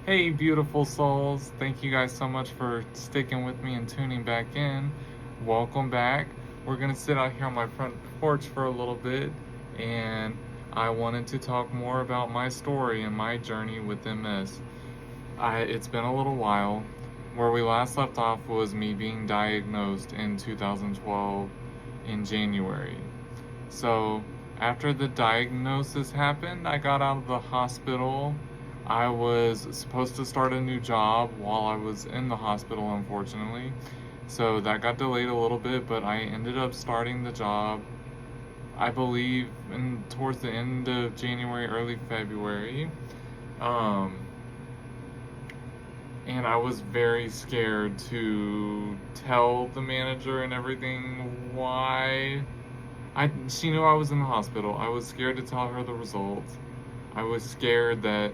Hey, beautiful souls. Thank you guys so much for sticking with me and tuning back in. Welcome back. We're going to sit out here on my front porch for a little bit, and I wanted to talk more about my story and my journey with MS. It's been a little while. Where we last left off was me being diagnosed in 2012 in January. So, after the diagnosis happened, I got out of the hospital. I was supposed to start a new job while I was in the hospital, unfortunately. So that got delayed a little bit, but I ended up starting the job, I believe, towards the end of January, early February. Um, and I was very scared to tell the manager and everything why she knew I was in the hospital. I was scared to tell her the results. I was scared that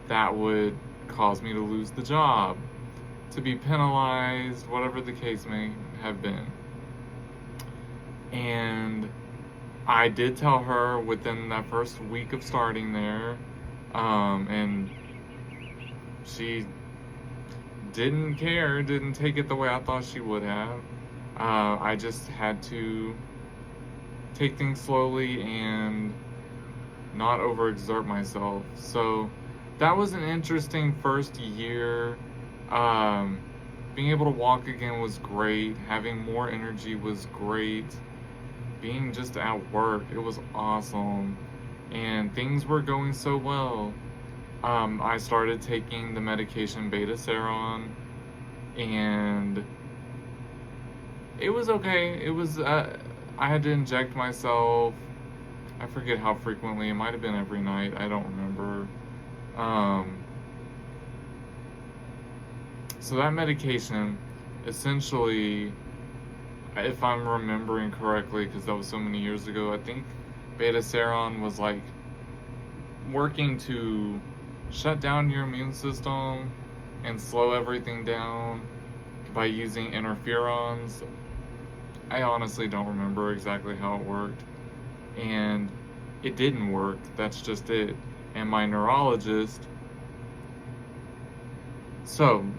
that would cause me to lose the job, to be penalized, whatever the case may have been. And I did tell her within that first week of starting there, and she didn't care, didn't take it the way I thought she would have. I just had to take things slowly and not overexert myself. So that was an interesting first year. Being able to walk again was great. Having more energy was great. Being just at work, it was awesome. And things were going so well. I started taking the medication Beta-Seron, and it was okay. I had to inject myself. I forget how frequently. It might have been every night. I don't remember. So that medication, essentially, if I'm remembering correctly, because that was so many years ago, I think Beta-Seron was like working to shut down your immune system and slow everything down by using interferons. I honestly don't remember exactly how it worked, and it didn't work. That's just it. And my neurologist,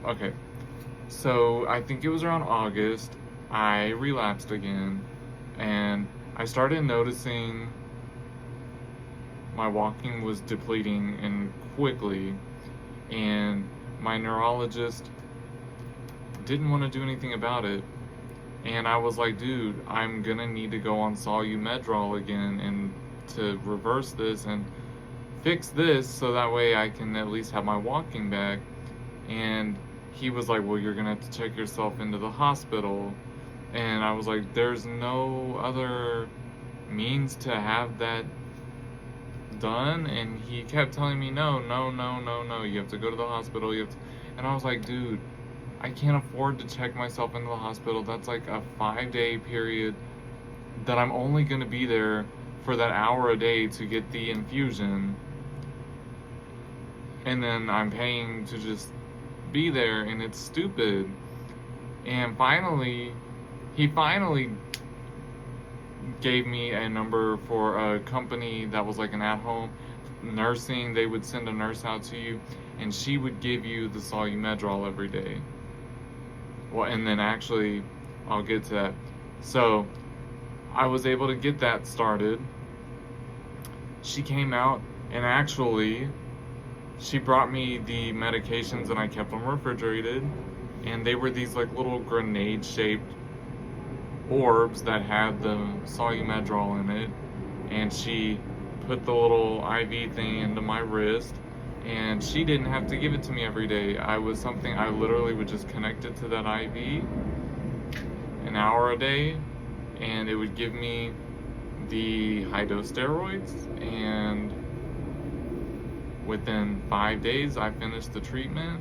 okay, so I think it was around August, I relapsed again, and I started noticing my walking was depleting and quickly, and my neurologist didn't want to do anything about it. And I was like, dude, I'm gonna need to go on Solumedrol again and to reverse this and fix this so that way I can at least have my walking back. And he was like, well, you're gonna have to check yourself into the hospital. And I was like, there's no other means to have that done. And he kept telling me, no, you have to go to the hospital. And I was like, dude, I can't afford to check myself into the hospital. That's like a 5-day period that I'm only gonna be there for that hour a day to get the infusion. And then I'm paying to just be there, and it's stupid. And he finally gave me a number for a company that was like an at-home nursing. They would send a nurse out to you, and she would give you the Solumedrol every day. Well, and then actually, I'll get to that. So, I was able to get that started. She came out, and actually, she brought me the medications, and I kept them refrigerated. And they were these like little grenade-shaped orbs that had the Solumedrol in it. And she put the little IV thing into my wrist, and she didn't have to give it to me every day. I literally would just connect it to that IV an hour a day, and it would give me the high dose steroids. And within 5 days, I finished the treatment.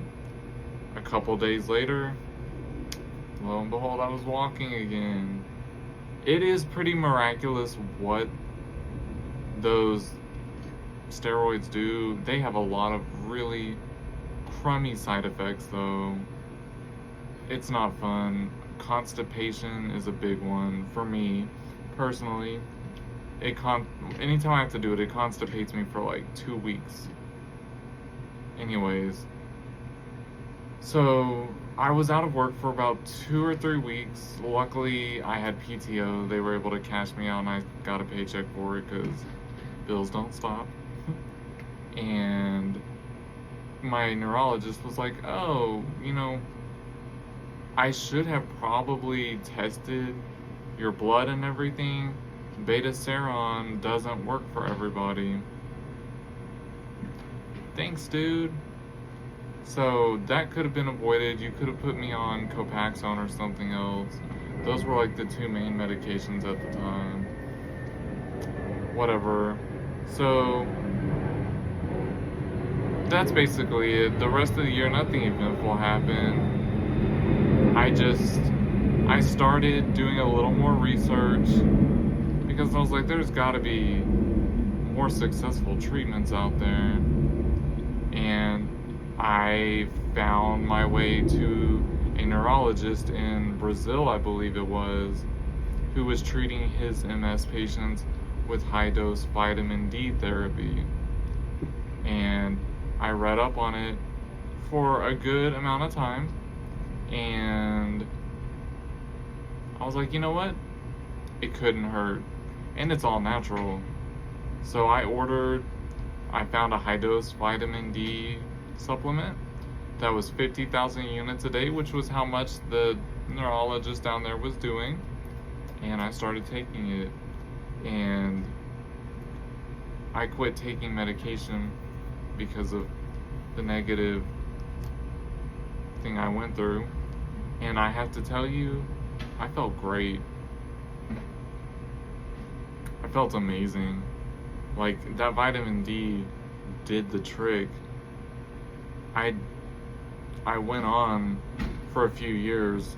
A couple days later, lo and behold, I was walking again. It is pretty miraculous what those steroids do. They have a lot of really crummy side effects, though. It's not fun. Constipation is a big one for me personally. Anytime I have to do it, it constipates me for like 2 weeks. Anyways, So I was out of work for about 2 or 3 weeks. Luckily, I had PTO. They were able to cash me out, and I got a paycheck for it because bills don't stop. And my neurologist was like, oh, I should have probably tested your blood and everything. Beta seron doesn't work for everybody. Thanks, dude. So that could have been avoided. You could have put me on Copaxone or something else. Those were like the two main medications at the time. Whatever. So that's basically it. The rest of the year, nothing eventful happened. I started doing a little more research because I was like, there's got to be more successful treatments out there. And I found my way to a neurologist in Brazil, I believe it was, who was treating his MS patients with high-dose vitamin D therapy. And I read up on it for a good amount of time, and I was like, you know what? It couldn't hurt. And it's all natural. So I found a high-dose vitamin D supplement that was 50,000 units a day, which was how much the neurologist down there was doing. And I started taking it. And I quit taking medication because of the negative thing I went through. And I have to tell you, I felt great. I felt amazing. Like, that vitamin D did the trick. I went on for a few years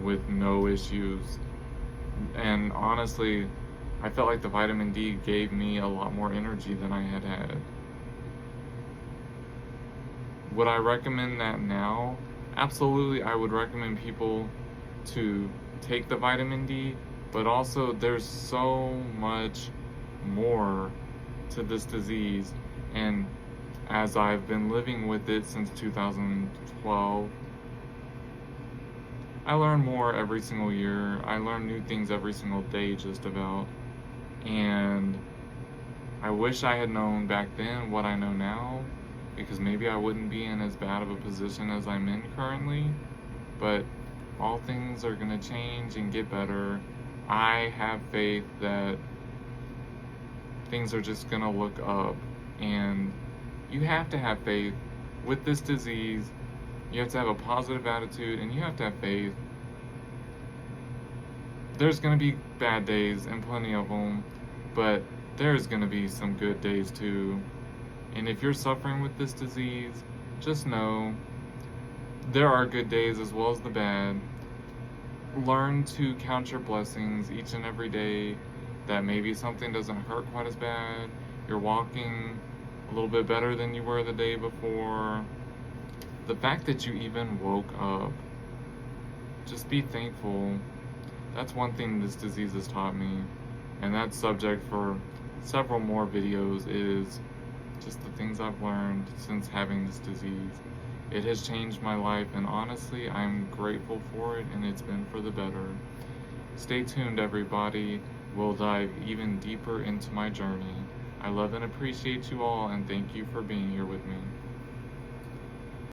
with no issues. And honestly, I felt like the vitamin D gave me a lot more energy than I had had. Would I recommend that now? Absolutely, I would recommend people to take the vitamin D, but also there's so much more to this disease. And as I've been living with it since 2012, I learn more every single year. I learn new things every single day, just about. And I wish I had known back then what I know now, because maybe I wouldn't be in as bad of a position as I'm in currently. But all things are going to change and get better. I have faith that things are just going to look up. And you have to have faith with this disease. You have to have a positive attitude, and you have to have faith. There's going to be bad days, and plenty of them, but there's going to be some good days too. And if you're suffering with this disease, just know there are good days as well as the bad. Learn to count your blessings each and every day, that maybe something doesn't hurt quite as bad. You're walking a little bit better than you were the day before. The fact that you even woke up, just be thankful. That's one thing this disease has taught me, and that's subject for several more videos, is just the things I've learned since having this disease. It has changed my life, and honestly, I'm grateful for it, and it's been for the better. Stay tuned, everybody. We'll dive even deeper into my journey. I love and appreciate you all, and thank you for being here with me.